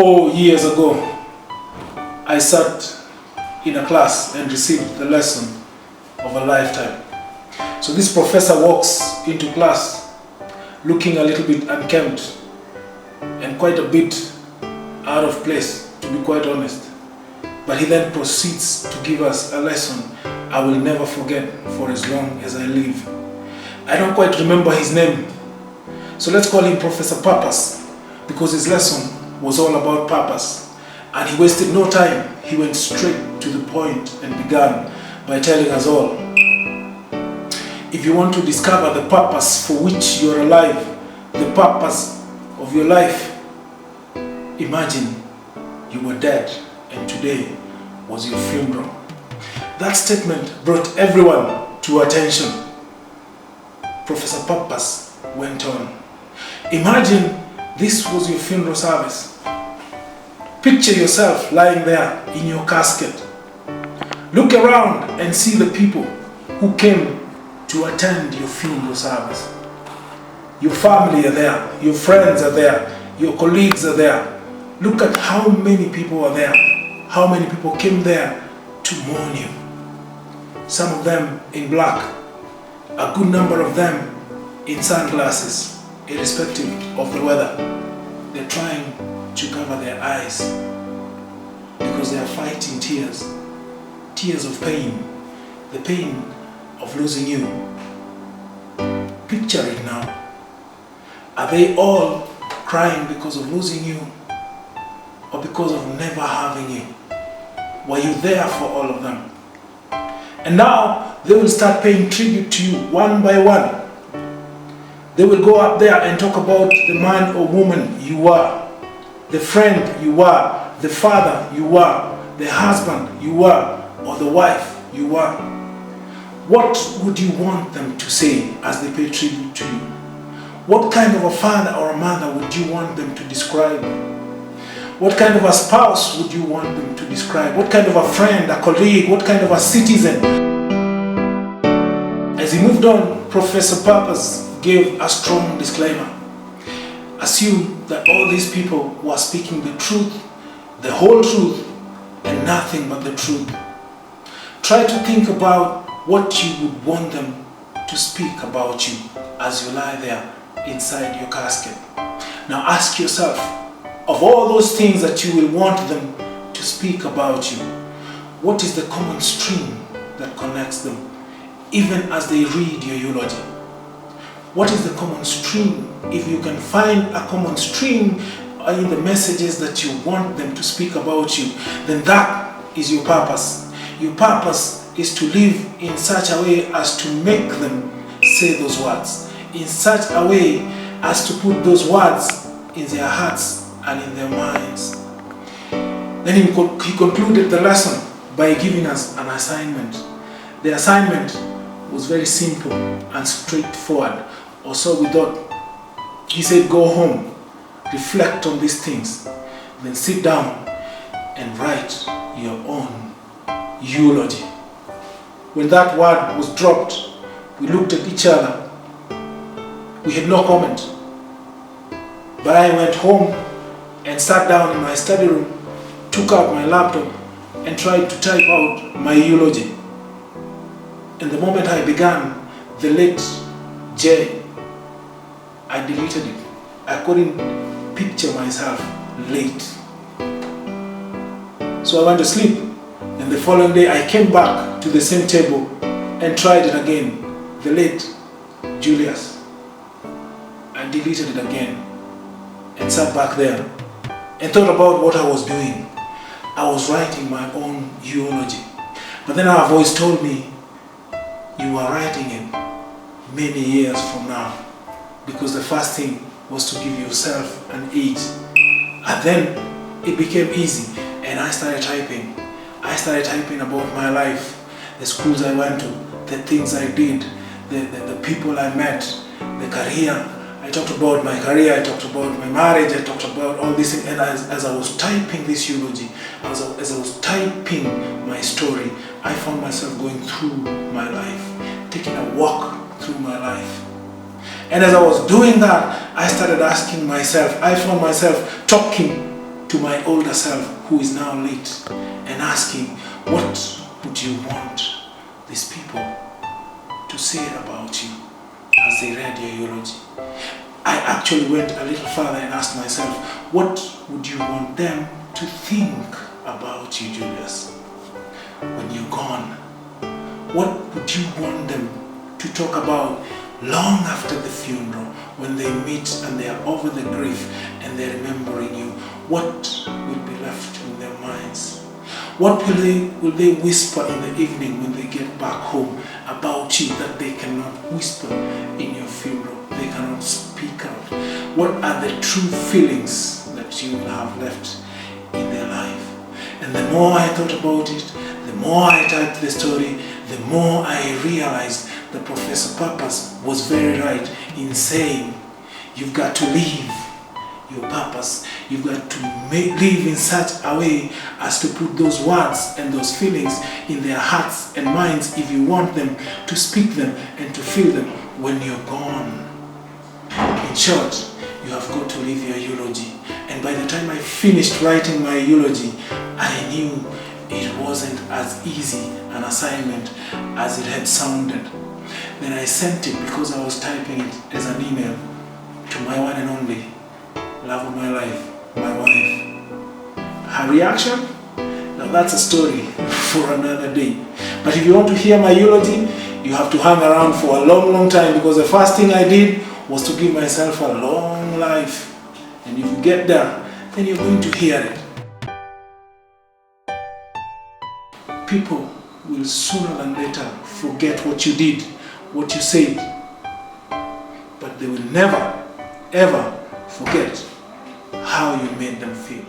4 years ago, I sat in a class and received the lesson of a lifetime. So this professor walks into class looking a little bit unkempt and quite a bit out of place, to be quite honest. But he then proceeds to give us a lesson I will never forget for as long as I live. I don't quite remember his name, so let's call him Professor Purpose, because his lesson was all about purpose. And he wasted no time. He went straight to the point and began by telling us all, if you want to discover the purpose for which you're alive, the purpose of your life, imagine you were dead and today was your funeral. That statement brought everyone to attention. Professor Purpose went on, imagine this was your funeral service. Picture yourself lying there in your casket. Look around and see the people who came to attend your funeral service. Your family are there, your friends are there, your colleagues are there. Look at how many people are there, how many people came there to mourn you. Some of them in black, a good number of them in sunglasses, irrespective of the weather. They're trying to cover their eyes because they are fighting tears of pain, the pain of losing you. Picture it now. Are they all crying because of losing you or because of never having you? Were you there for all of them? And now they will start paying tribute to you one by one. They will go up there and talk about the man or woman you were, the friend you were, the father you were, the husband you were, or the wife you were. What would you want them to say as they pay tribute to you? What kind of a father or a mother would you want them to describe? What kind of a spouse would you want them to describe? What kind of a friend, a colleague, what kind of a citizen? As he moved on, Professor Purpose gave a strong disclaimer. Assume that all these people were speaking the truth, the whole truth, and nothing but the truth. Try to think about what you would want them to speak about you as you lie there inside your casket. Now ask yourself, of all those things that you will want them to speak about you, what is the common stream that connects them, even as they read your eulogy? What is the common stream? If you can find a common stream in the messages that you want them to speak about you, then that is your purpose. Your purpose is to live in such a way as to make them say those words, in such a way as to put those words in their hearts and in their minds. Then he concluded the lesson by giving us an assignment. The assignment was very simple and straightforward, or so we thought. He said, go home, reflect on these things, then sit down and write your own eulogy. When that word was dropped, we looked at each other. We had no comment. But I went home and sat down in my study room, took out my laptop and tried to type out my eulogy. And the moment I began, the late J, I deleted it. I couldn't picture myself late. So I went to sleep. And the following day I came back to the same table and tried it again. The late Julius. I deleted it again and sat back there and thought about what I was doing. I was writing my own eulogy. But then our voice told me, you are writing it many years from now, because the first thing was to give yourself an age. And then it became easy and I started typing. I started typing about my life, the schools I went to, the things I did, the people I met, the career. I talked about my career, I talked about my marriage, I talked about all these things. And as I was typing this eulogy, as I was typing my story, I found myself going through my life, taking a walk through my life. And as I was doing that, I started asking myself, I found myself talking to my older self who is now late and asking, what would you want these people to say about you as they read your eulogy? I actually went a little further and asked myself, what would you want them to think about you, Julius, when you're gone? What would you want them to talk about long after the funeral, when they meet and they are over the grief and they're remembering you? What will be left in their minds? What will they whisper in the evening when they get back home about you that they cannot whisper in your funeral? They cannot speak out. What are the true feelings that you will have left in their life? And the more I thought about it, the more I typed the story, the more I realized that Professor Purpose was very right in saying, you've got to live your purpose. You've got to live in such a way as to put those words and those feelings in their hearts and minds if you want them to speak them and to feel them when you're gone. In short, you have got to live your eulogy. And by the time I finished writing my eulogy, I knew it wasn't as easy an assignment as it had sounded. Then I sent it, because I was typing it as an email, to my one and only love of my life, my wife. Her reaction? Now that's a story for another day. But if you want to hear my eulogy, you have to hang around for a long, long time, because the first thing I did was to give myself a long life. And if you get there, then you're going to hear it. People will sooner than later forget what you did, what you said, but they will never, ever forget how you made them feel.